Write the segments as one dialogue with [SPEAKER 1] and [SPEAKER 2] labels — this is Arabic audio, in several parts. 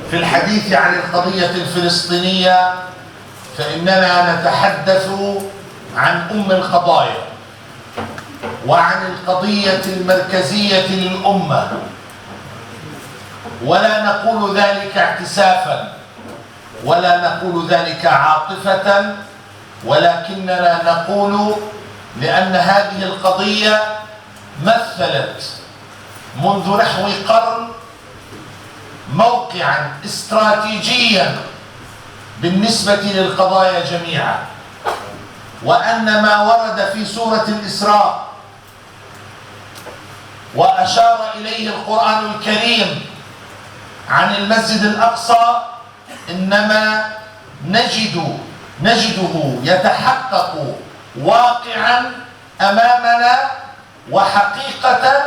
[SPEAKER 1] في الحديث عن القضية الفلسطينية فإننا نتحدث عن أم القضايا وعن القضية المركزية للأمة، ولا نقول ذلك اعتسافا ولا نقول ذلك عاطفة، ولكننا نقول لأن هذه القضية مثلت منذ نحو قرن موقعا استراتيجيا بالنسبة للقضايا جميعا، وأن ما ورد في سورة الإسراء وأشار إليه القرآن الكريم عن المسجد الأقصى إنما نجده يتحقق واقعا أمامنا وحقيقة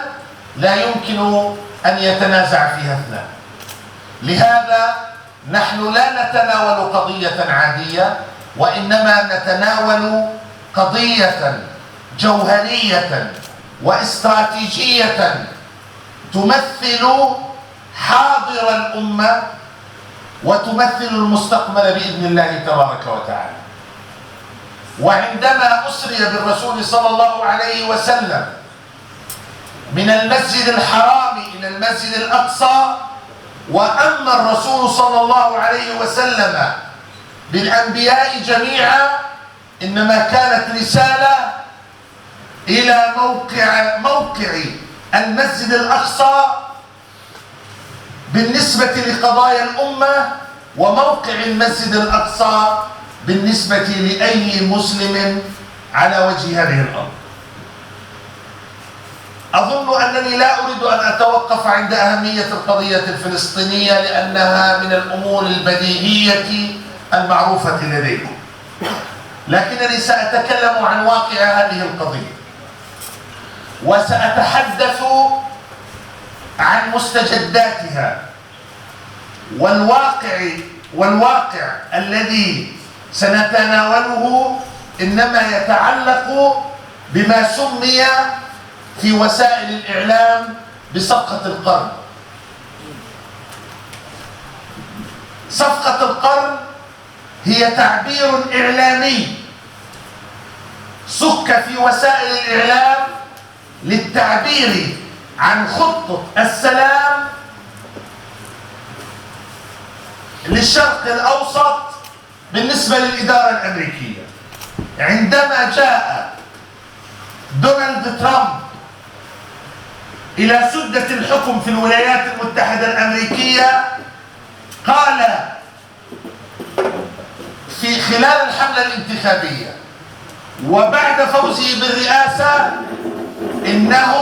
[SPEAKER 1] لا يمكن أن يتنازع فيها اثنان. لهذا نحن لا نتناول قضية عادية، وإنما نتناول قضية جوهرية واستراتيجية تمثل حاضر الأمة وتمثل المستقبل بإذن الله تبارك وتعالى. وعندما أسري بالرسول صلى الله عليه وسلم من المسجد الحرام إلى المسجد الأقصى، وأما الرسول صلى الله عليه وسلم بالأنبياء جميعا، إنما كانت رسالة إلى موقع المسجد الأقصى بالنسبة لقضايا الأمة، وموقع المسجد الأقصى بالنسبة لأي مسلم على وجه هذه الأرض. أظن أنني لا أريد أن أتوقف عند أهمية القضية الفلسطينية لأنها من الأمور البديهية المعروفة لديكم، لكنني سأتكلم عن واقع هذه القضية، وسأتحدث عن مستجداتها والواقع الذي سنتناوله إنما يتعلق بما سمي في وسائل الإعلام بصفقة القرن. صفقة القرن هي تعبير إعلامي سك في وسائل الإعلام للتعبير عن خطة السلام للشرق الأوسط بالنسبة للإدارة الأمريكية. عندما جاء دونالد ترامب إلى سدة الحكم في الولايات المتحدة الأمريكية، قال في خلال الحملة الانتخابية وبعد فوزه بالرئاسة إنه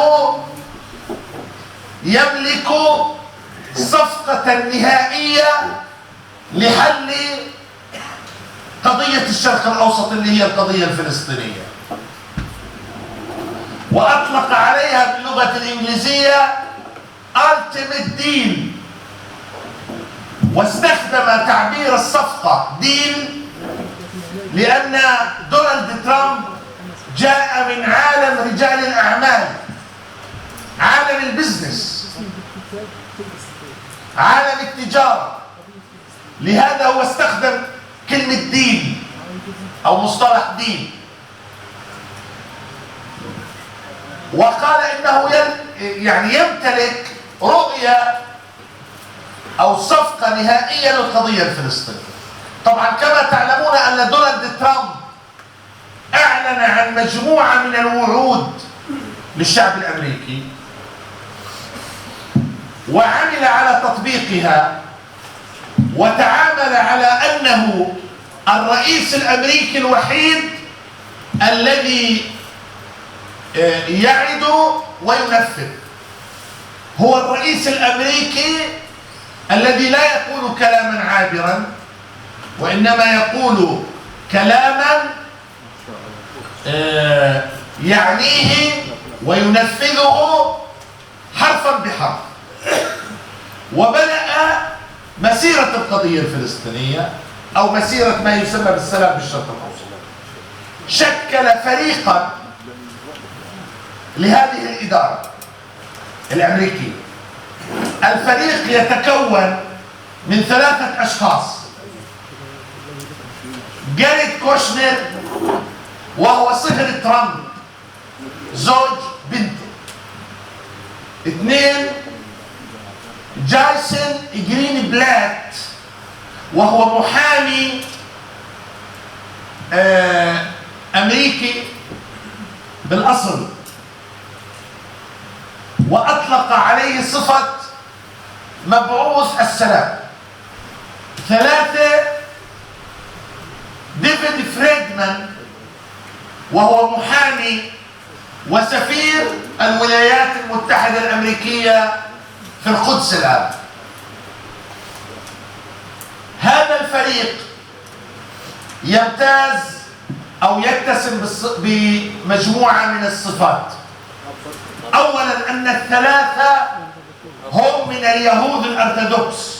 [SPEAKER 1] يملك صفقة نهائية لحل قضية الشرق الأوسط اللي هي القضية الفلسطينية، وأطلق عليها باللغة الإنجليزية Ultimate Deal، واستخدم تعبير الصفقة ديل لأن دونالد ترامب جاء من عالم رجال الأعمال، عالم البزنس، عالم التجارة، لهذا هو استخدم كلمة ديل أو مصطلح ديل، وقال إنه يمتلك رؤية أو صفقة نهائية للقضية الفلسطينية. طبعا كما تعلمون أن دونالد ترامب أعلن عن مجموعة من الوعود للشعب الأمريكي وعمل على تطبيقها، وتعامل على أنه الرئيس الأمريكي الوحيد الذي يعد وينفذ. هو الرئيس الأمريكي الذي لا يقول كلاما عابرا، وإنما يقول كلاما يعنيه وينفذه حرفا بحرف. وبدأ مسيرة القضية الفلسطينية أو مسيرة ما يسمى بالسلام بالشرق الأوسط. شكل فريقا لهذه الإدارة الأمريكية. الفريق يتكون من 3 أشخاص: جاريد كوشنر وهو صهر ترامب زوج بنته. 2 جايسون جرين بلات وهو محامي أمريكي بالأصل، وأطلق عليه صفة مبعوث السلام. 3 ديفيد فريدمان وهو محامي وسفير الولايات المتحدة الأمريكية في القدس الآن. هذا الفريق يمتاز أو يتسم بمجموعة من الصفات. أولا أن ال3 هم من اليهود الأرثوذكس،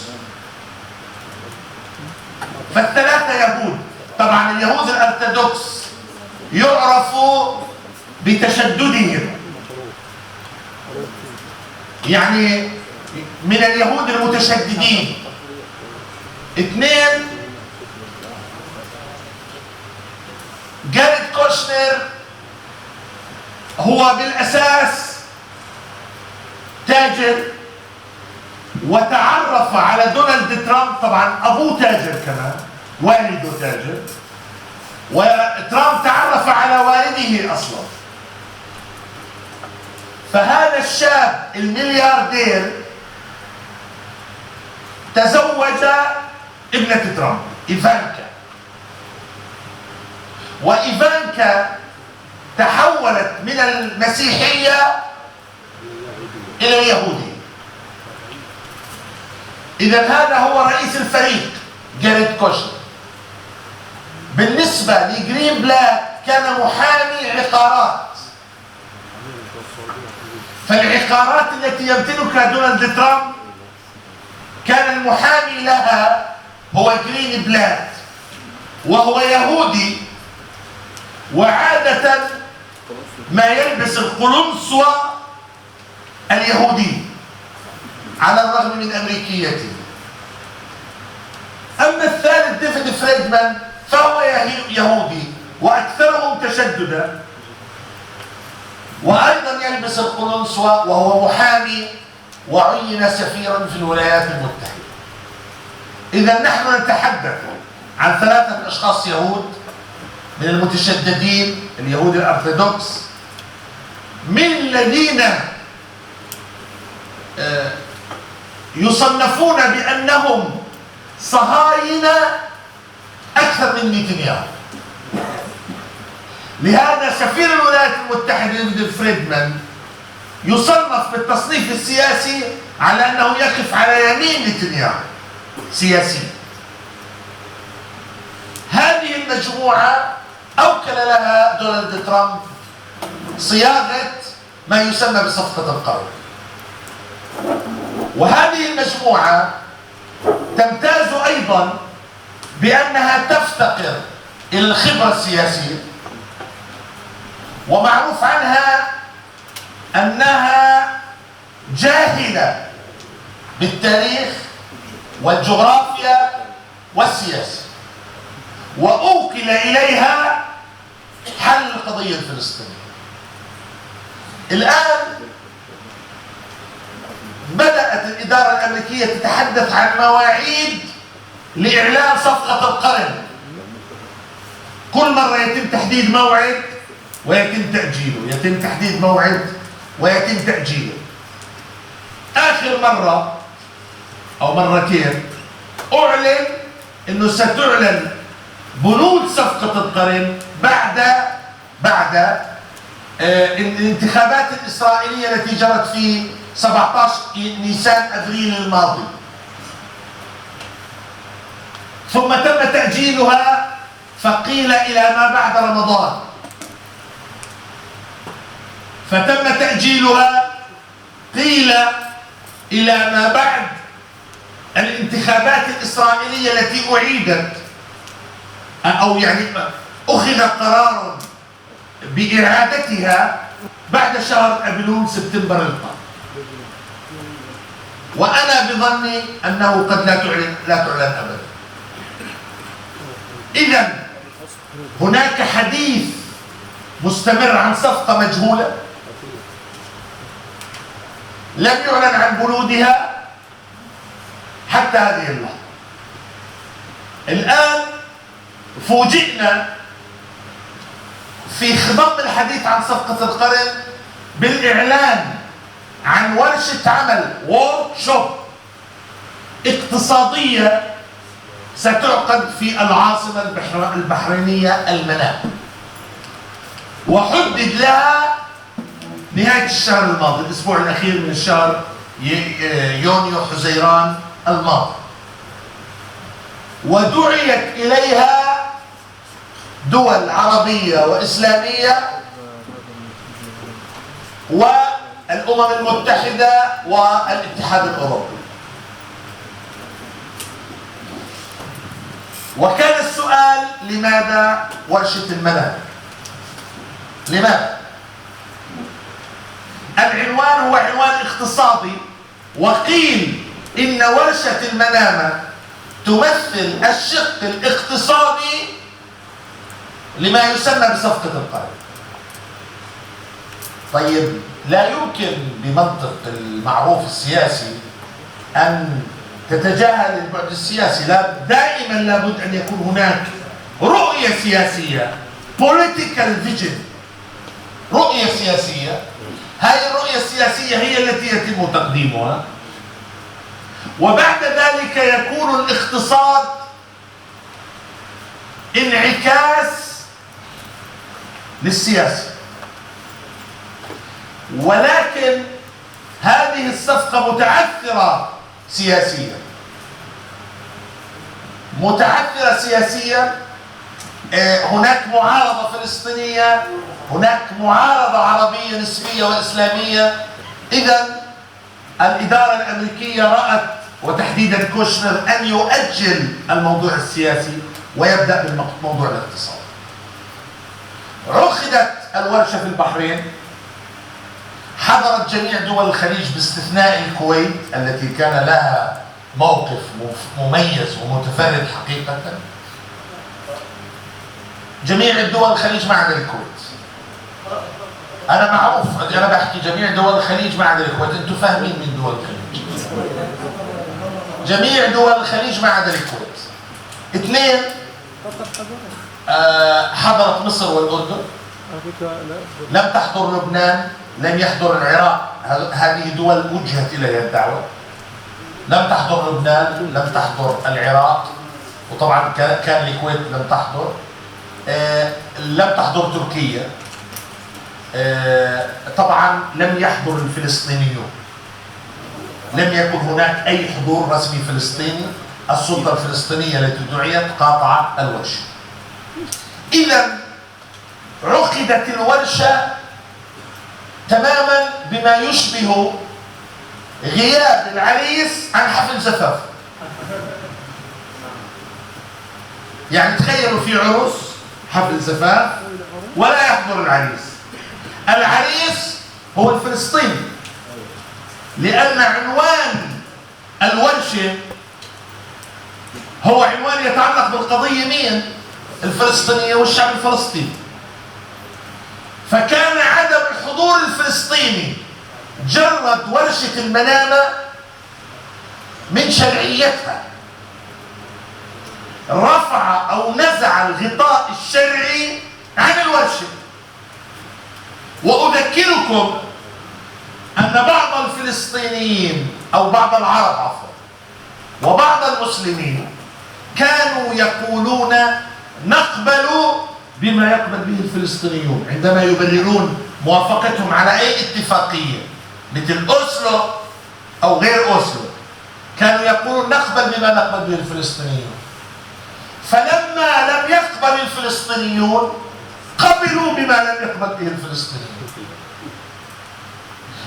[SPEAKER 1] ف3 يهود. طبعا اليهود الأرثوذكس يعرفوا بتشددهم، يعني من اليهود المتشددين. 2 جاريد كوشنر هو بالأساس تاجر، وتعرف على دونالد ترامب، طبعا أبوه تاجر كمان، والده تاجر، وترامب تعرف على والده أصلا. فهذا الشاب الملياردير تزوج ابنة ترامب إيفانكا، وإيفانكا تحولت من المسيحية إلى اليهودية. إذا هذا هو رئيس الفريق جاريد كوشنر. بالنسبة لجرين بلاك كان محامي عقارات، فالعقارات التي يمتلكها دونالد ترامب كان المحامي لها هو جرين بلاك، وهو يهودي، وعادة ما يلبس القلنسوة اليهودي على الرغم من أمريكيته. أما الثالث ديفيد فريدمان فهو يهودي وأكثرهم تشددا، وأيضا يلبس القلنسوة، وهو محامي وعين سفيرا في الولايات المتحدة. إذا نحن نتحدث عن 3 أشخاص يهود من المتشددين اليهود الأرثوذكس، من الذين يصنفون بأنهم صهاينة أكثر من نتنياهو. لهذا سفير الولايات المتحدة ديفيد فريدمان يصنف بالتصنيف السياسي على أنه يقف على يمين نتنياهو سياسيا. هذه المجموعة أوكل لها دونالد ترامب صياغة ما يسمى بصفقة القرن. وهذه المجموعة تمتاز أيضا بأنها تفتقر إلى الخبرة السياسية، ومعروف عنها أنها جاهلة بالتاريخ والجغرافيا والسياسة، وأوكل إليها حل القضية الفلسطينية. الآن بدأت الإدارة الأمريكية تتحدث عن مواعيد لإعلان صفقة القرن. كل مرة يتم تحديد موعد ويتم تأجيله، يتم تحديد موعد ويتم تأجيله. آخر مرة أو مرتين أعلن أنه ستعلن بنود صفقة القرن بعد الانتخابات الإسرائيلية التي جرت في 17 نيسان أبريل الماضي، ثم تم تأجيلها فقيل إلى ما بعد رمضان، فتم تأجيلها قيل إلى ما بعد الانتخابات الإسرائيلية التي أعيدت، أو يعني أخذ قرار بإعادتها بعد شهر أبريل سبتمبر القادم. وأنا بظني أنه قد لا تعلن أبدا. إذن هناك حديث مستمر عن صفقة مجهولة لم يعلن عن بنودها حتى هذه اللحظة. الآن فوجئنا في خضم الحديث عن صفقة القرن بالإعلان عن ورشة عمل workshop اقتصادية ستعقد في العاصمة البحرينية المنام، وحدد لها نهاية الشهر الماضي، الأسبوع الأخير من الشهر يونيو حزيران الماضي، ودعيت إليها دول عربية وإسلامية والأمم المتحدة والاتحاد الأوروبي. وكان السؤال: لماذا ورشة المنام؟ لماذا؟ العنوان هو عنوان اقتصادي، وقيل إن ورشة المنامة تمثل الشق الاقتصادي لما يسمى بصفقة القرن. طيب، لا يمكن بمنطق المعروف السياسي أن تتجاهل البعد السياسي. دائما لابد أن يكون هناك رؤية سياسية، political vision، رؤية سياسية. هذه الرؤية السياسية هي التي يتم تقديمها، وبعد ذلك يكون الاقتصاد انعكاس للسياسة. ولكن هذه الصفقة متعثرة سياسيا، متعثرة سياسيا. هناك معارضة فلسطينية، هناك معارضة عربية نسبية وإسلامية. إذن الإدارة الأمريكية رأت، وتحديدا كوشنر، أن يؤجل الموضوع السياسي ويبدأ بالموضوع الاقتصادي. عقدت الورشة في البحرين، حضرت جميع دول الخليج باستثناء الكويت التي كان لها موقف مميز ومتفرد حقيقة. جميع الدول الخليج ما عدا الكويت. أنا معروف، أنا بحكي جميع دول الخليج ما عدا الكويت، أنتم فاهمين من دول الخليج. جميع دول الخليج ما عدا الكويت. اثنين، حضرت مصر والأردن، لم تحضر لبنان، لم يحضر العراق. هذه دول وجهت إليها الدعوة. لم تحضر لبنان، لم تحضر العراق، وطبعا كان الكويت لم تحضر. لم تحضر تركيا. طبعا لم يحضر الفلسطينيون، لم يكن هناك أي حضور رسمي فلسطيني. السلطة الفلسطينية التي دعيت قاطعت الورشة. إذا عقدت الورشة تماما بما يشبه غياب العريس عن حفل زفاف. يعني تخيلوا في عرس، حفل زفاف، ولا يحضر العريس. العريس هو الفلسطيني، لأن عنوان الورشة هو عنوان يتعلق بالقضية مين؟ الفلسطينية والشعب الفلسطيني. فكان عدم الحضور الفلسطيني جرد ورشة المنامة من شرعيتها، رفع أو نزع الغطاء الشرعي عن الورشة. وأذكركم أن بعض الفلسطينيين أو بعض العرب عفوا وبعض المسلمين كانوا يقولون نقبل بما يقبل به الفلسطينيون عندما يبررون موافقتهم على أي اتفاقية مثل أوسلو أو غير أوسلو. كانوا يقولون نقبل بما نقبل به الفلسطينيون. فلما لم يقبل الفلسطينيون قبلوا بما لم يقبل به الفلسطينيون،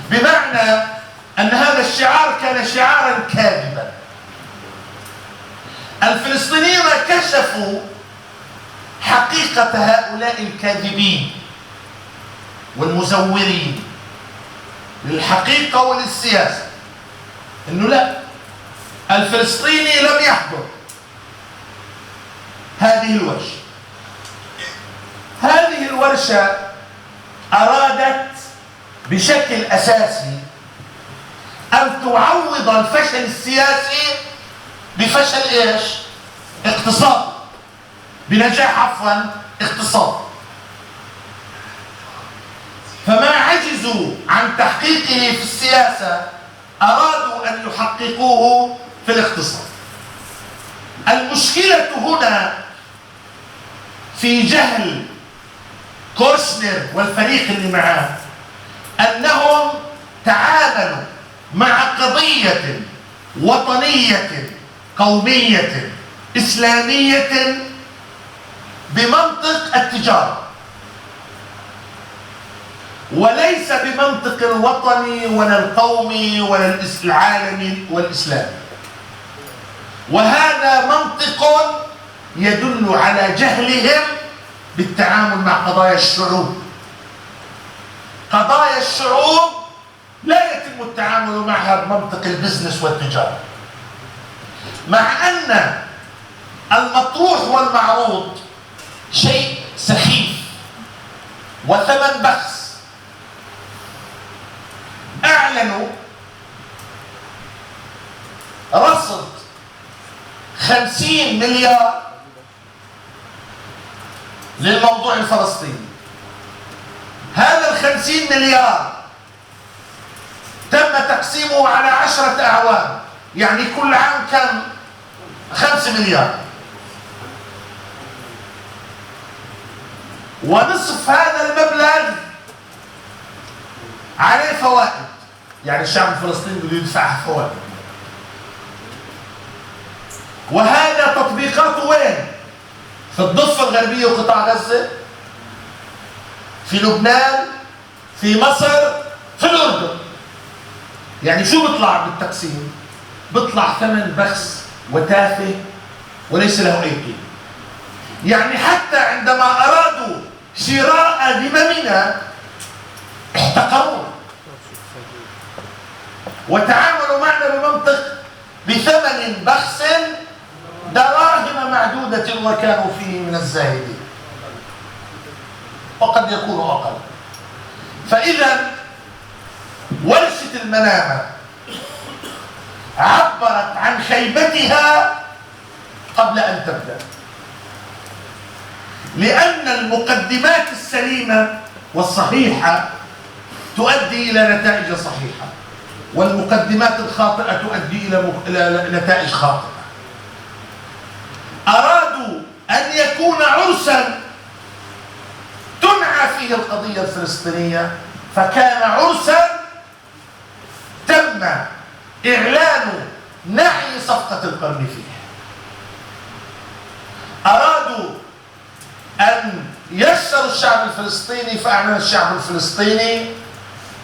[SPEAKER 1] بمعنى أن هذا الشعار كان شعارا كاذبا. الفلسطينيون كشفوا حقيقة هؤلاء الكاذبين والمزورين للحقيقة وللسياسة. انه لا، الفلسطيني لم يحضر هذه الورشة. هذه الورشة أرادت بشكل أساسي أن تعوض الفشل السياسي بفشل إيش؟ اقتصادي، بنجاح عفوا اقتصادي. فما عجزوا عن تحقيقه في السياسة أرادوا أن يحققوه في الاقتصاد. المشكلة هنا في جهل كورشنر والفريق اللي معاه، أنهم تعاملوا مع قضية وطنية قومية إسلامية بمنطق التجارة، وليس بمنطق الوطني ولا القومي ولا العالمي والإسلامي. وهذا منطق يدل على جهلهم بالتعامل مع قضايا الشعوب. قضايا الشعوب لا يتم التعامل معها بمنطق البزنس والتجارة، مع أن المطروح والمعروض شيء سخيف وثمن بخس. أعلنوا رصد 50 مليار للموضوع الفلسطيني. هذا 50 مليار تم تقسيمه على 10 أعوام، يعني كل عام كان 5 مليار، ونصف هذا المبلغ عليه فوائد، يعني الشعب الفلسطيني بده يدفع فوائد. وهذا تطبيقاته وين؟ في الضفة الغربية وقطاع غزة، في لبنان، في مصر، في الأردن. يعني شو بيطلع بالتقسيم؟ بيطلع ثمن بخس وتافه وليس له أي قيمة. يعني حتى عندما أرادوا شراء ذممنا احتقرونا وتعاملوا معنا بمنطق بثمن بخس دراهم معدودة وكانوا فيه من الزاهدين، وقد يكونوا أقل. فإذا ورشة المنامة عبرت عن خيبتها قبل أن تبدأ، لأن المقدمات السليمة والصحيحة تؤدي إلى نتائج صحيحة، والمقدمات الخاطئة تؤدي إلى نتائج خاطئة. أرادوا أن يكون عرسا تنعى فيه القضية الفلسطينية، فكان عرسا تم إعلان نعي صفقة القرن فيه. أرادوا أن يسروا الشعب الفلسطيني، فأعلن الشعب الفلسطيني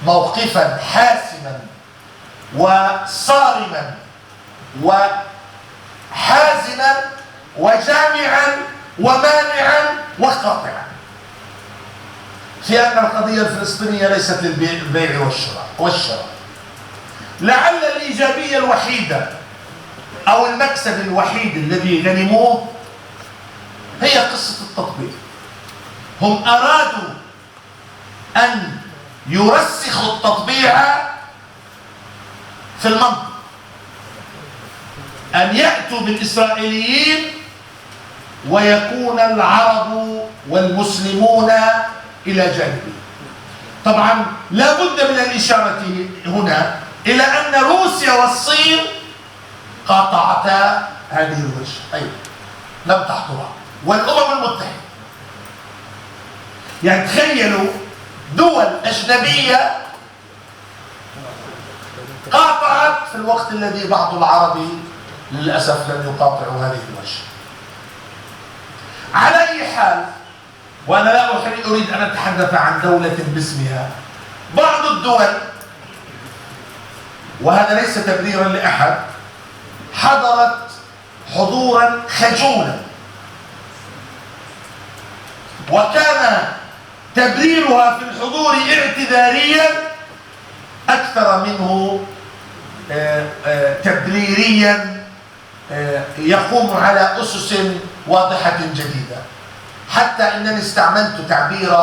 [SPEAKER 1] موقفا حاسما وصارما وحازما وجامعا ومانعا وقاطعا في أن القضية الفلسطينية ليست للبيع والشراء. لعل الإيجابية الوحيدة أو المكسب الوحيد الذي غنموه هي قصة التطبيق. هم أرادوا أن يرسخوا التطبيع في المنطق، أن يأتوا بالإسرائيليين ويكون العرب والمسلمون إلى جانبه. طبعا لا بد من الإشارة هنا إلى أن روسيا والصين قاطعتا هذه الورشة، أيضا لم تحضرها، والأمم المتحدة. يعني تخيلوا دول أجنبية قاطعت في الوقت الذي بعض العرب للأسف لم يقاطعوا هذه الورشة. على أي حال، وأنا لا أريد أن أتحدث عن دولة باسمها، بعض الدول، وهذا ليس تبريرا لأحد، حضرت حضورا خجولا، وكان تبريرها في الحضور اعتذاريا أكثر منه تبريريا يقوم على أسس واضحة جديدة، حتى أنني استعملت تعبير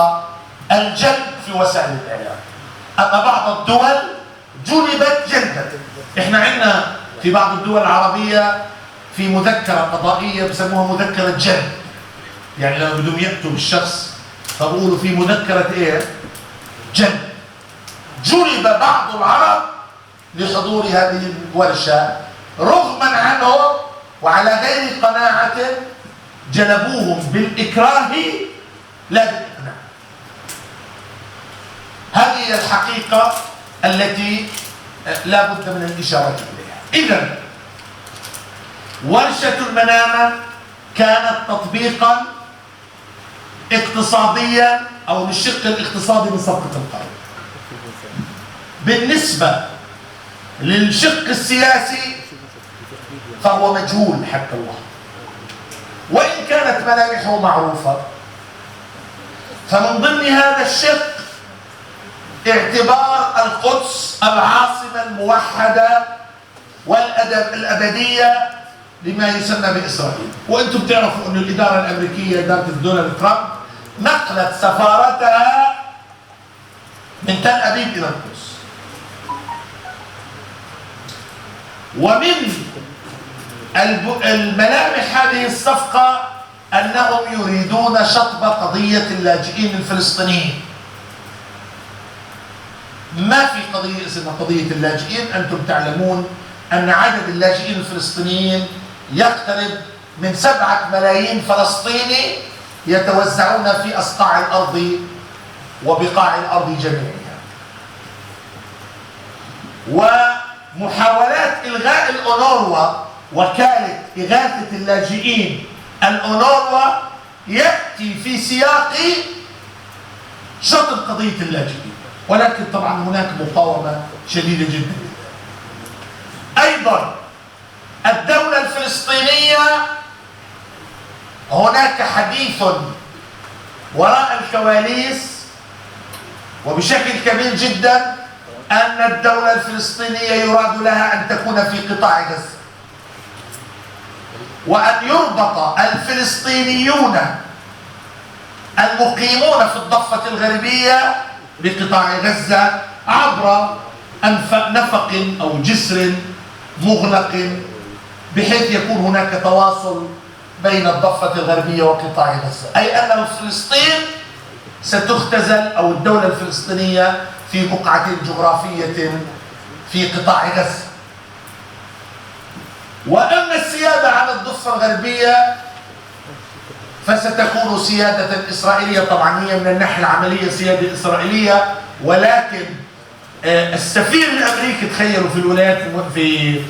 [SPEAKER 1] الجلب في وسائل الإعلام. أما بعض الدول جلبت جلبا. إحنا عندنا في بعض الدول العربية في مذكرة قضائية بسموها مذكرة جلب، يعني لما بدهم يأتوا بالشخص فبقولوا في مذكرة إيه؟ جلب. جلب بعض العرب لحضور هذه الورشة رغما عنهم وعلى غير قناعة، جلبوهم بالإكراه لا بالإقناع. هذه هي الحقيقة التي لا بد من الإشارة إليها. إذن ورشة المنامة كانت تطبيقا اقتصاديا أو للشق الاقتصادي من صفقة القرن. بالنسبة للشق السياسي فهو مجهول حتى الله، وإن كانت ملامحه معروفة. فمن ضمن هذا الشق اعتبار القدس العاصمة الموحدة والأبدية لما يسمى بإسرائيل. وأنتم بتعرفوا أن الإدارة الأمريكية، إدارة دونالد ترامب، نقلت سفارتها من تل أبيب إلى القدس. ومن الملامح هذه الصفقة أنهم يريدون شطب قضية اللاجئين الفلسطينيين. ما في قضية اسمها قضية اللاجئين. أنتم تعلمون أن عدد اللاجئين الفلسطينيين يقترب من 7 ملايين فلسطيني يتوزعون في أصقاع الأرض وبقاع الأرض جميعها. ومحاولات إلغاء الأونروا، وكالة إغاثة اللاجئين الأونروا، يأتي في سياق شطب قضية اللاجئين، ولكن طبعا هناك مقاومة شديدة جدا. أيضا الدولة الفلسطينية هناك حديث وراء الكواليس وبشكل كبير جدا أن الدولة الفلسطينية يراد لها أن تكون في قطاع غزة، وأن يربط الفلسطينيون المقيمون في الضفة الغربية بقطاع غزة عبر نفق أو جسر مغلق، بحيث يكون هناك تواصل بين الضفة الغربية وقطاع غزة. أي أن فلسطين ستختزل، أو الدولة الفلسطينية، في بقعة جغرافية في قطاع غزة. وأما السيادة على الضفة الغربية فستكون سيادة إسرائيلية. طبعا هي من الناحية العملية سيادة إسرائيلية، ولكن السفير الأمريكي، تخيلوا، في الولايات في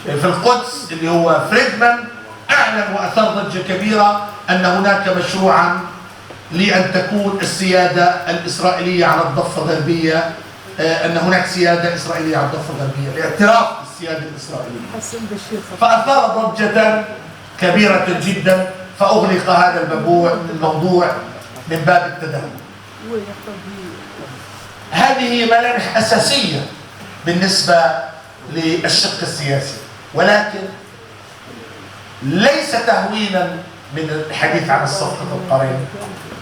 [SPEAKER 1] القدس اللي هو فريدمان، أعلن وأثار ضجة كبيرة أن هناك مشروعا لأن تكون السيادة الإسرائيلية على الضفة الغربية، أن هناك سيادة إسرائيلية على الضفة الغربية، الاعتراف بالسيادة الإسرائيلية. فأثار ضجة كبيرة جدا، فأغلق هذا الموضوع من باب التداول. هذه ملامح أساسية بالنسبة للشق السياسي، ولكن ليس تهوينا من الحديث عن الصفقة القرين،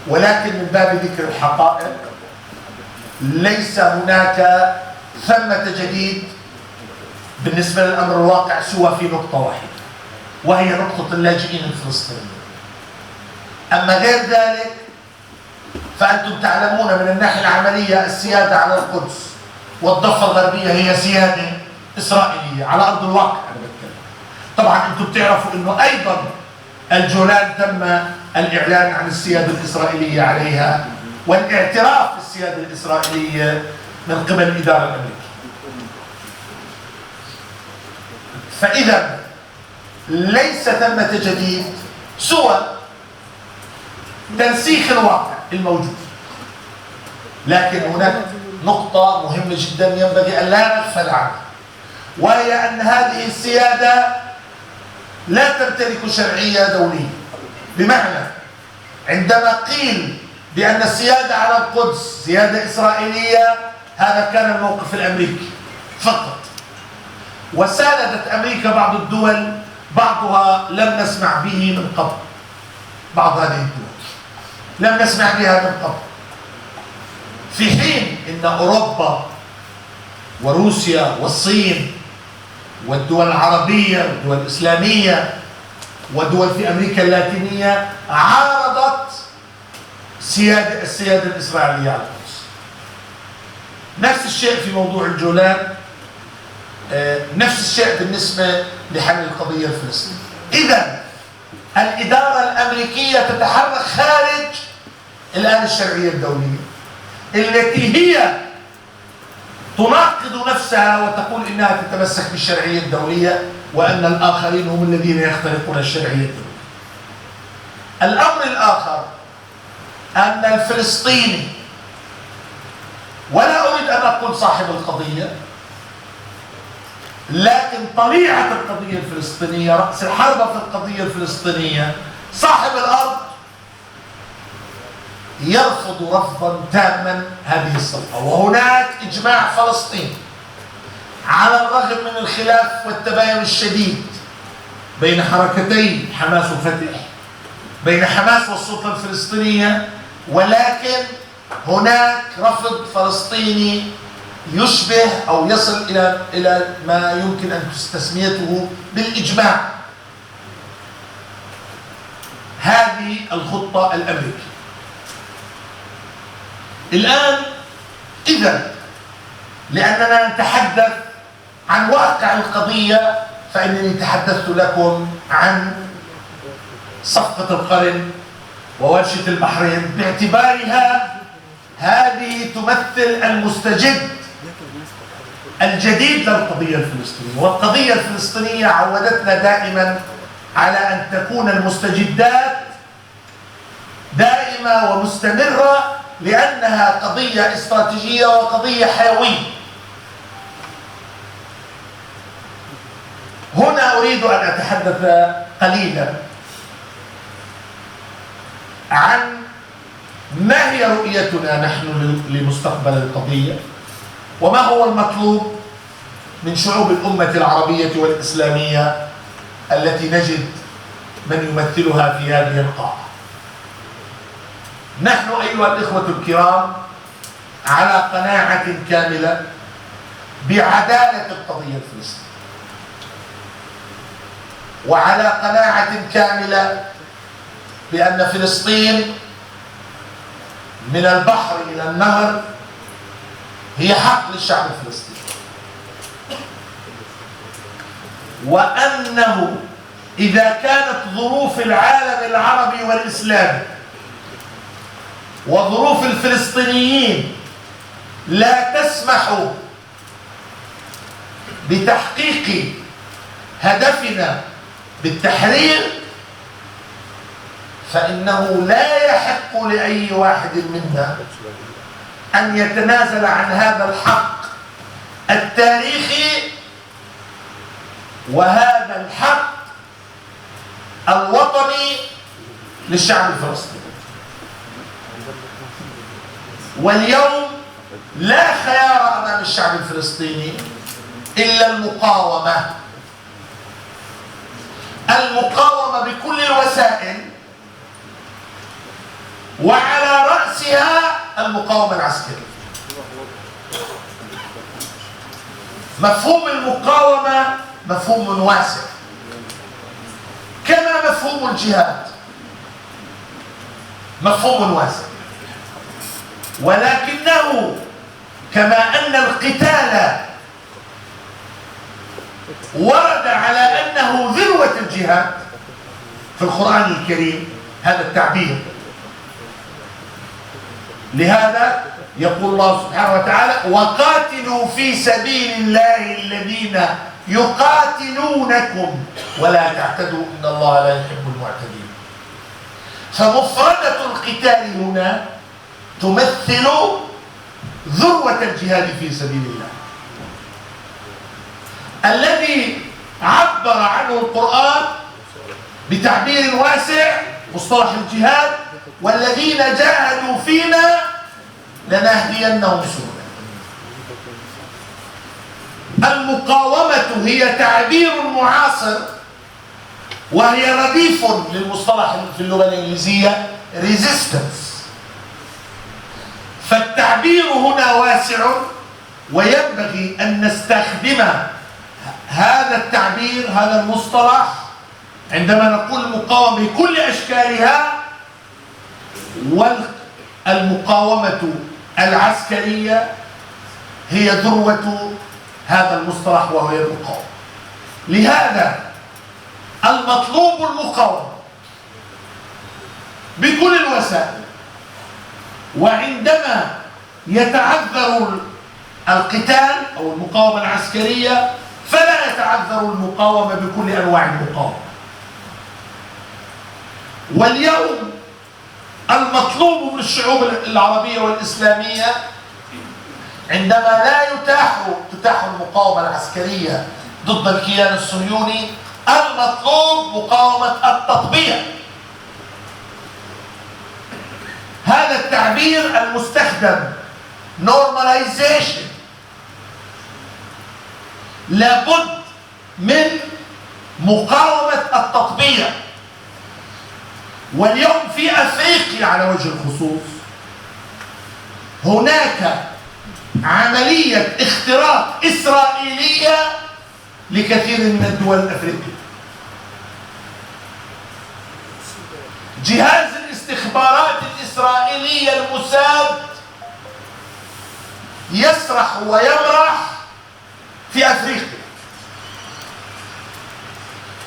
[SPEAKER 1] ولكن من باب ذكر الحقائق. ليس هناك ثمة جديد بالنسبة للأمر الواقع سوى في نقطة واحدة، وهي نقطة اللاجئين الفلسطينيين. أما غير ذلك فأنتم تعلمون من الناحية العملية السيادة على القدس والضفة الغربية هي سيادة إسرائيلية على أرض الواقع. أنا بتكلم طبعا أنتم بتعرفوا أنه أيضا الجولان تم الإعلان عن السيادة الإسرائيلية عليها، والاعتراف بالسيادة الإسرائيلية من قبل الإدارة الأمريكية. فإذا ليس ثمة جديد سوى تنسيخ الواقع الموجود. لكن هناك نقطة مهمة جدا ينبغي أن لا نغفل عنها، وهي أن هذه السيادة لا تمتلك شرعية دولية. بمعنى عندما قيل بأن السيادة على القدس سيادة إسرائيلية، هذا كان الموقف الأمريكي فقط. وساندت أمريكا بعض الدول، بعضها لم نسمع به من قبل. بعض هذه الدول لم نسمع بها من قبل، في حين أن أوروبا وروسيا والصين والدول العربية والدول الإسلامية ودول في أمريكا اللاتينية عارضت السيادة الإسرائيلية على القدس. نفس الشيء في موضوع الجولان، نفس الشيء بالنسبة لحل القضية الفلسطينية. إذن الإدارة الأمريكية تتحرك خارج الآن الشرعية الدولية التي هي تناقض نفسها وتقول إنها تتمسك بالشرعية الدولية وأن الآخرين هم الذين يخترقون الشرعية الدولية. الأمر الآخر أن الفلسطيني، ولا أريد أن أقول صاحب القضية، لكن طليعة القضية الفلسطينية، رأس الحربة في القضية الفلسطينية، صاحب الأرض يرفض رفضا تاما هذه الصفقة. وهناك إجماع فلسطيني على الرغم من الخلاف والتباين الشديد بين حركتي حماس وفتح، بين حماس والسلطة الفلسطينية، ولكن هناك رفض فلسطيني يشبه أو يصل إلى ما يمكن أن تسميته بالإجماع. هذه الخطة الأمريكية. الآن إذن لأننا نتحدث عن واقع القضية، فإنني تحدثت لكم عن صفقة القرن وورشة البحرين باعتبارها هذه تمثل المستجد الجديد للقضية الفلسطينية. والقضية الفلسطينية عودتنا دائما على أن تكون المستجدات دائمة ومستمرة، لأنها قضية استراتيجية وقضية حيوية. هنا أريد أن أتحدث قليلا عن ما هي رؤيتنا نحن لمستقبل القضية، وما هو المطلوب من شعوب الأمة العربية والإسلامية التي نجد من يمثلها في هذه القاعة. نحن أيها الإخوة الكرام على قناعة كاملة بعدالة القضية الفلسطينية، وعلى قناعة كاملة بأن فلسطين من البحر إلى النهر هي حق للشعب الفلسطيني، وأنه إذا كانت ظروف العالم العربي والإسلامي وظروف الفلسطينيين لا تسمح بتحقيق هدفنا بالتحرير، فإنه لا يحق لأي واحد منا أن يتنازل عن هذا الحق التاريخي وهذا الحق الوطني للشعب الفلسطيني. واليوم لا خيار أمام الشعب الفلسطيني إلا المقاومة، المقاومة بكل الوسائل، وعلى رأسها المقاومة العسكرية. مفهوم المقاومة مفهوم واسع كما مفهوم الجهاد مفهوم واسع، ولكنه كما أن القتال ورد على أنه ذروة الجهاد في القرآن الكريم هذا التعبير، لهذا يقول الله سبحانه وتعالى: وقاتلوا في سبيل الله الذين يقاتلونكم ولا تعتدوا إن الله لا يحب المعتدين. فمفردة القتال هنا تمثل ذروة الجهاد في سبيل الله الذي عبر عنه القرآن بتعبير واسع مصطلح الجهاد: والذين جاهدوا فينا لنهدينهم سبلنا. المقاومة هي تعبير معاصر وهي رديف للمصطلح في اللغة الإنجليزية resistance. فالتعبير هنا واسع، وينبغي أن نستخدم هذا التعبير، هذا المصطلح، عندما نقول المقاومة بكل أشكالها. والمقاومة العسكرية هي ذروة هذا المصطلح وهي المقاومة. لهذا المطلوب المقاومة بكل الوسائل، وعندما يتعذر القتال أو المقاومة العسكرية فلا يتعذر المقاومة بكل أنواع المقاومة. واليوم المطلوب من الشعوب العربية والإسلامية عندما لا تتاح المقاومة العسكرية ضد الكيان الصهيوني، المطلوب مقاومة التطبيع. هذا التعبير المستخدم normalization لابد من مقاومة التطبيع. واليوم في أفريقيا على وجه الخصوص هناك عملية اختراق إسرائيلية لكثير من الدول الأفريقية. جهاز الاستخبارات الإسرائيلية الموساد يسرح ويمرح في أفريقيا،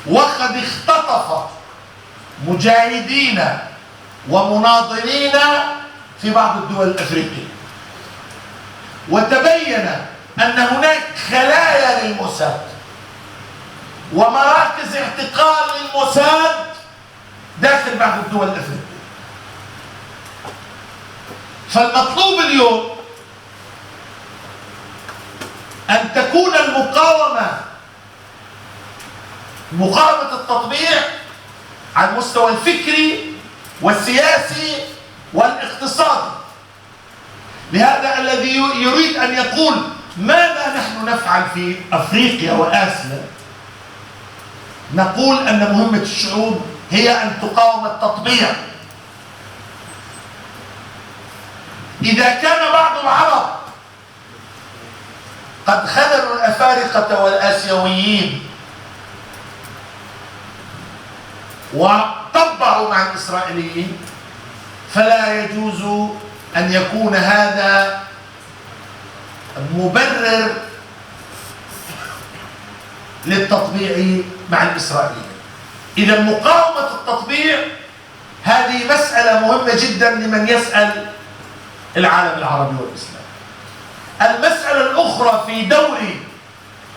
[SPEAKER 1] وقد اختطف مجاهدين ومناضلين في بعض الدول الأفريقية، وتبين أن هناك خلايا للموساد ومراكز اعتقال للموساد داخل بعض الدول الأفريقية. فالمطلوب اليوم أن تكون مقاومة التطبيع على المستوى الفكري والسياسي والاقتصادي. لهذا الذي يريد أن يقول ماذا نحن نفعل في أفريقيا وآسيا، نقول أن مهمة الشعوب هي أن تقاوم التطبيع. إذا كان بعض العرب قد خذلوا الأفارقة والآسيويين وطبعوا مع الإسرائيليين، فلا يجوز أن يكون هذا مبرر للتطبيع مع الإسرائيليين. إذا مقاومة التطبيع هذه مسألة مهمة جدا لمن يسأل العالم العربي والإسلام. المسألة الأخرى في دور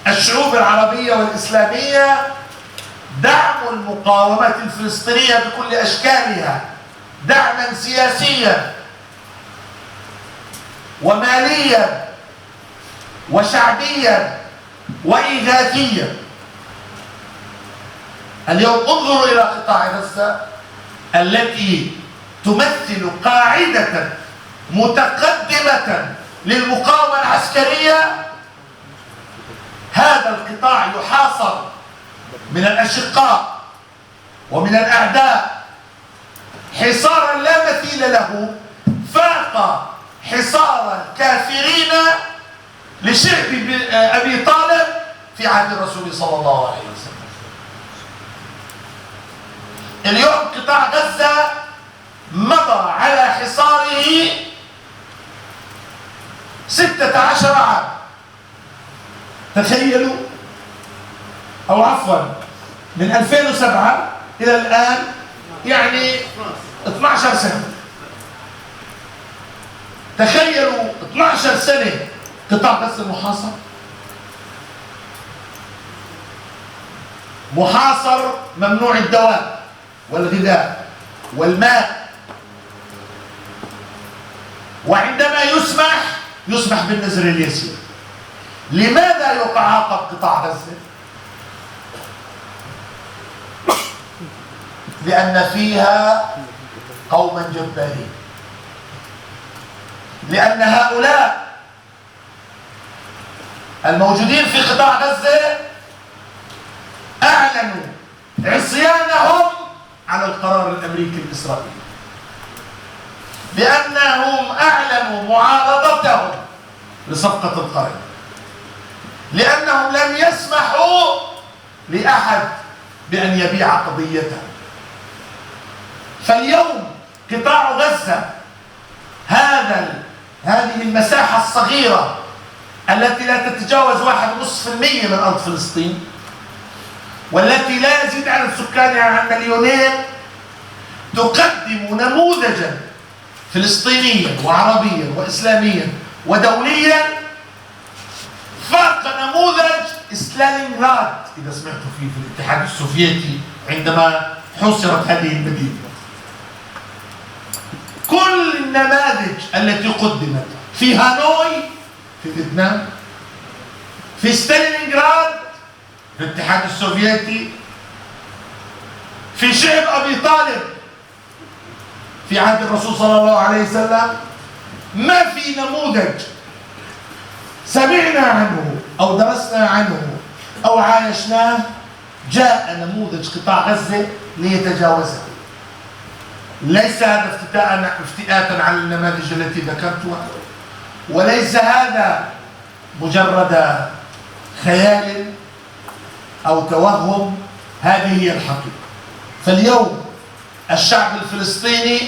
[SPEAKER 1] الشعوب العربية والإسلامية دعم المقاومة الفلسطينية بكل أشكالها، دعما سياسيا وماليا وشعبيا وإيجابيا. اليوم انظروا إلى قطاع غزة التي تمثل قاعدة متقدمة للمقاومة العسكرية. هذا القطاع يحاصر من الأشقاء ومن الأعداء حصارا لا مثيل له، فاق حصار الكافرين لشعب أبي طالب في عهد الرسول صلى الله عليه وسلم. اليوم قطاع غزة مضى على حصاره 16 عام. تخيلوا، أو عفوا من 2007 إلى الآن يعني 12 سنة. تخيلوا 12 سنة قطاع غزة محاصر، ممنوع الدواء والغذاء والماء، وعندما يسمح بالنزر اليسير. لماذا يتعاقب قطاع غزة؟ لأن فيها قوما جبارين، لأن هؤلاء الموجودين في قطاع غزة أعلنوا عصيانهم على القرار الأمريكي الإسرائيلي، لأنهم أعلنوا معارضتهم لصفقة القرن، لأنهم لم يسمحوا لأحد بأن يبيع قضيته. فاليوم قطاع غزة، هذه المساحة الصغيرة التي لا تتجاوز 1.5% من أرض فلسطين، والتي لا يزيد عدد سكانها عن 2 مليون، تقدم نموذجا فلسطينيا وعربيا وإسلاميا ودوليا فاق نموذج ستالينغراد، إذا سمعتوا فيه، في الاتحاد السوفيتي عندما حصرت هذه المدينة. كل النماذج التي قدمت في هانوي في فيتنام، في ستالينغراد في الاتحاد السوفيتي، في شعب أبي طالب في عهد الرسول صلى الله عليه وسلم، ما في نموذج سمعنا عنه أو درسنا عنه أو عايشناه جاء نموذج قطاع غزة ليتجاوزه. ليس هذا افتئاتا على النماذج التي ذكرتها، وليس هذا مجرد خيال أو توهم، هذه هي الحقيقة. فاليوم الشعب الفلسطيني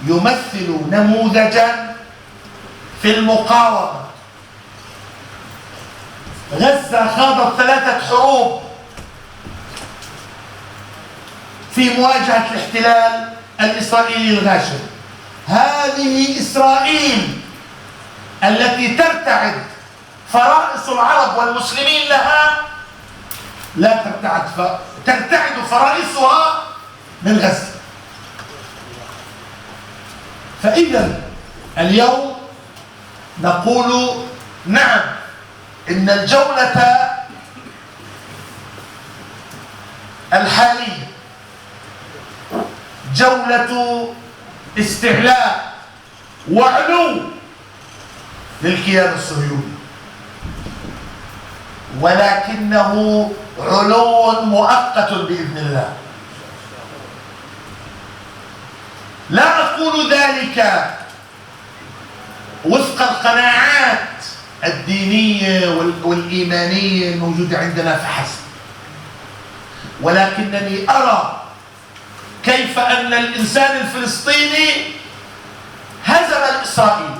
[SPEAKER 1] يمثل نموذجا في المقاومة. غزة خاضت 3 حروب في مواجهة الاحتلال الإسرائيلي الغاشم. هذه إسرائيل التي ترتعد فرائص العرب والمسلمين لها، لا ترتعد فرائصها من غزة. فإذا اليوم نقول نعم، إن الجولة الحالية جولة استعلاء وعلو للكيان الصهيوني، ولكنه علو مؤقت بإذن الله. لا أقول ذلك وفق القناعات الدينية والإيمانية الموجودة عندنا فحسب، ولكنني أرى كيف أن الإنسان الفلسطيني هزم الإسرائيلي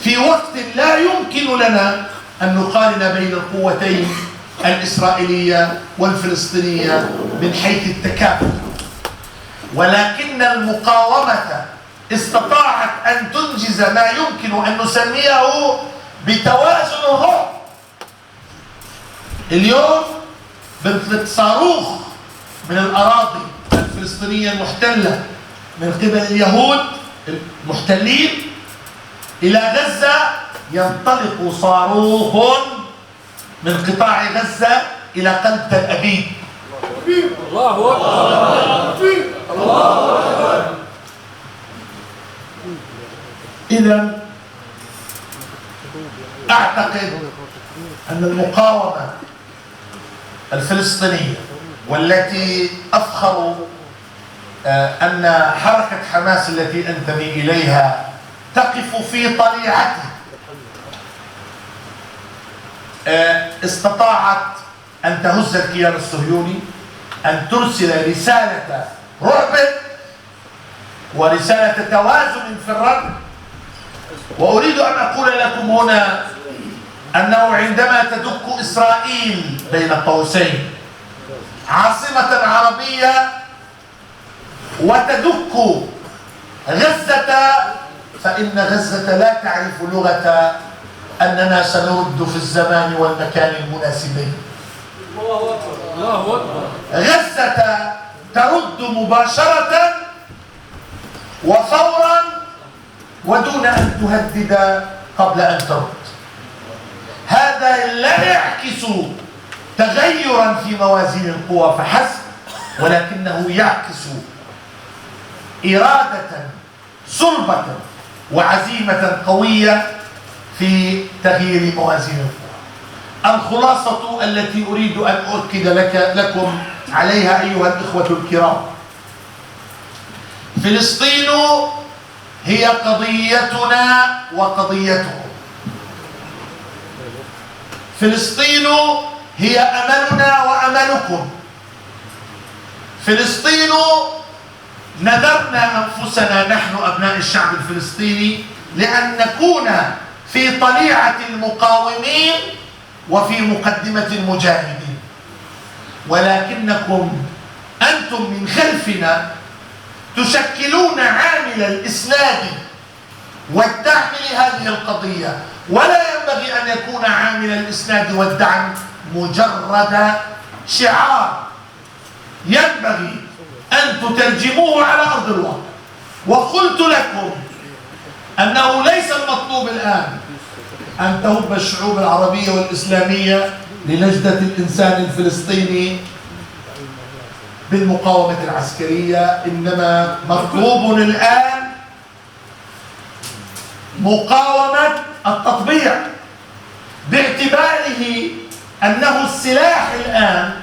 [SPEAKER 1] في وقت لا يمكن لنا أن نقارن بين القوتين الإسرائيلية والفلسطينية من حيث التكافؤ، ولكن المقاومة استطاعت أن تنجز ما يمكن أن نسميه بتوازن الروح. اليوم بنطلق صاروخ من الأراضي الفلسطينية المحتلة من قبل اليهود المحتلين إلى غزة، ينطلق صاروخ من قطاع غزة إلى قلب تل أبيب. الله أكبر، الله أكبر. إذا أعتقد أن المقاومة الفلسطينية، والتي أفخر أن حركة حماس التي أنتمي إليها تقف في طليعتها، استطاعت أن تهز الكيان الصهيوني، أن ترسل رسالة رعب ورسالة توازن في الرد. وأريد أن أقول لكم هنا أنه عندما تدك إسرائيل بين قوسين عاصمة عربية وتدك غزة، فإن غزة لا تعرف لغة أننا سنرد في الزمان والمكان المناسبين. الله أكبر. غزة ترد مباشرة وفورا ودون أن تهدد قبل أن ترد. هذا لا يعكس تغيرا في موازين القوى فحسب، ولكنه يعكس إرادة صلبة وعزيمة قوية في تغيير موازين القوى. الخلاصة التي أريد أن أؤكد لكم عليها أيها الإخوة الكرام: فلسطين هي قضيتنا وقضيتكم. فلسطين هي أملنا وأملكم. فلسطين نذرنا أنفسنا نحن أبناء الشعب الفلسطيني لأن نكون في طليعة المقاومين وفي مقدمة المجاهدين، ولكنكم أنتم من خلفنا تشكلون عامل الإسناد والدعم لهذه القضية، ولا ينبغي أن يكون عامل الإسناد والدعم مجرد شعار ينبغي أن تترجموه على أرض الواقع. وقلت لكم أنه ليس المطلوب الآن أن تهب الشعوب العربية والإسلامية لنجدة الإنسان الفلسطيني بالمقاومة العسكرية، إنما مطلوب الآن مقاومة التطبيع، باعتباره أنه السلاح الآن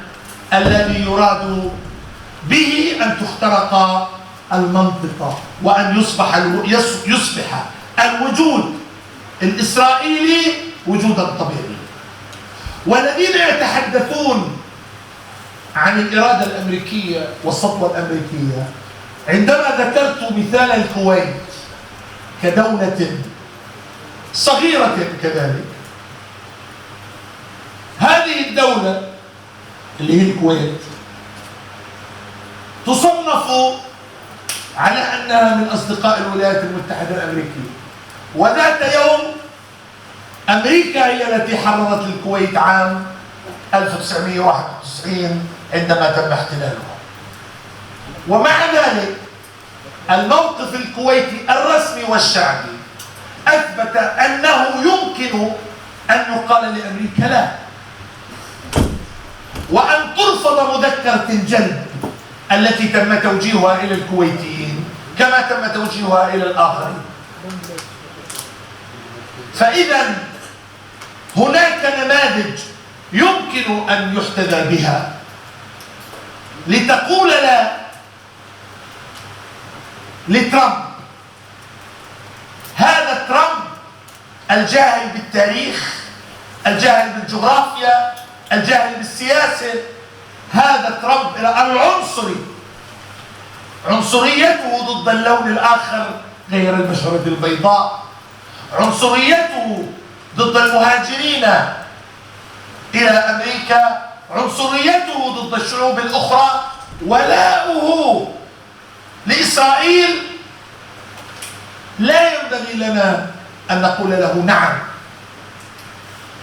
[SPEAKER 1] الذي يراد به أن تخترق المنطقة وأن يصبح الوجود الإسرائيلي وجودا طبيعيا. والذين يتحدثون عن الإرادة الأمريكية والسطوة الأمريكية، عندما ذكرت مثال الكويت كدولة صغيرة كذلك، هذه الدولة اللي هي الكويت تصنف على أنها من أصدقاء الولايات المتحدة الأمريكية، وذات يوم أمريكا هي التي حررت الكويت عام 1991 عندما تم احتلالها. ومع ذلك الموقف الكويتي الرسمي والشعبي أثبت أنه يمكن أن يقال لأمريكا لا، وأن ترفض مذكرة الجلب التي تم توجيهها إلى الكويتيين كما تم توجيهها إلى الآخرين. فإذا هناك نماذج يمكن أن يحتذى بها لتقول لا لترامب. هذا ترامب الجاهل بالتاريخ، الجاهل بالجغرافيا، الجاهل بالسياسة، هذا ترامب العنصري، عنصريته ضد اللون الآخر غير البشرة البيضاء، عنصريته ضد المهاجرين إلى أمريكا، عنصريته ضد الشعوب الأخرى، ولاؤه لإسرائيل، لا ينبغي لنا أن نقول له نعم،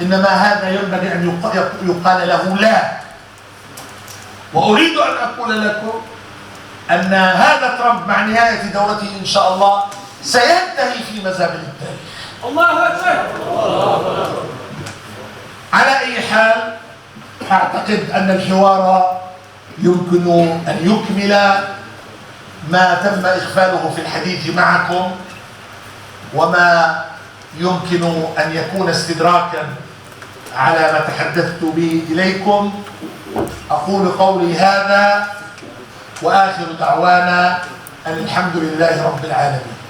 [SPEAKER 1] إنما هذا ينبغي أن يقال له لا. وأريد أن أقول لكم أن هذا ترامب مع نهاية دورته إن شاء الله سينتهي في مزابل التاريخ.
[SPEAKER 2] الله أكبر.
[SPEAKER 1] على أي حال، أعتقد أن الحوار يمكن أن يكمل ما تم إغفاله في الحديث معكم، وما يمكن أن يكون استدراكا على ما تحدثت به إليكم. أقول قولي هذا وآخر دعوانا أن الحمد لله رب العالمين.